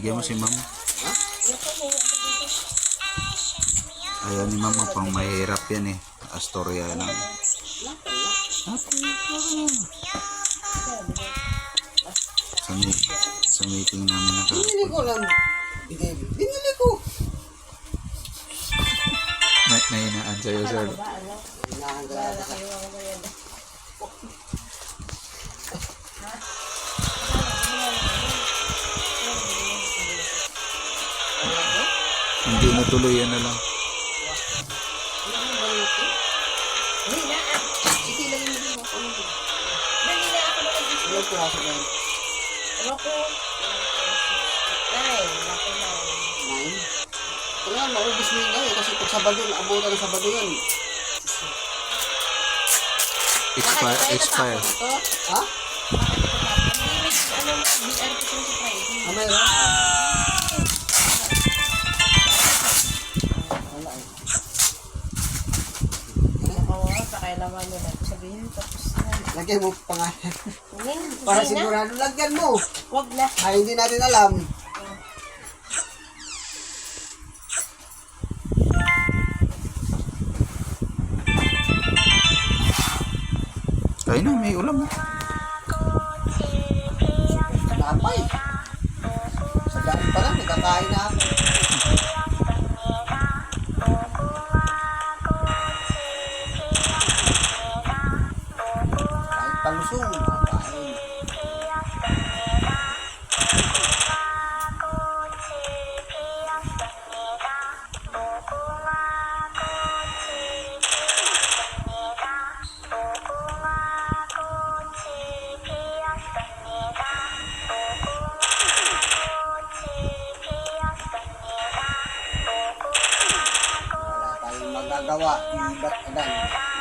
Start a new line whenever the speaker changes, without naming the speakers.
Bigyan mo si ma'am.
Ha?
Ayaw ni mama, pang mahirap yan eh. Astorya lang. Sa meeting namin na
Binili ko lang. Binili ko.
may inaan sa'yo, sir.
Hinahanggara ka.
Hindi natuloy yan na lang.
Sige lang yung mga ako.
Dali na ako mag-isip.
Ilang piraso ba yun?
Ano ko? 9. Laki na.
9? Kailangan maubos mo yun eh. Kasi pag Sabado, abutan ng Sabado yun.
Expire.
Ito? Ha?
Hindi, ano, BR ko sa Friday.
Mayroon? Wala eh.
Oo, pakialaman nyo lang. Sabihin, tapos na.
Lagyan mo pangalan.
Hindi,
Para
hindi na.
sigurado lagyan mo.
Wag na.
Ay, hindi natin alam.
Kain na, may ulam.
Napay. Sa daan pa lang, nagkakain na ako. Kahit palusong, nakakain. Wala tayong magagawa. Ibat aday.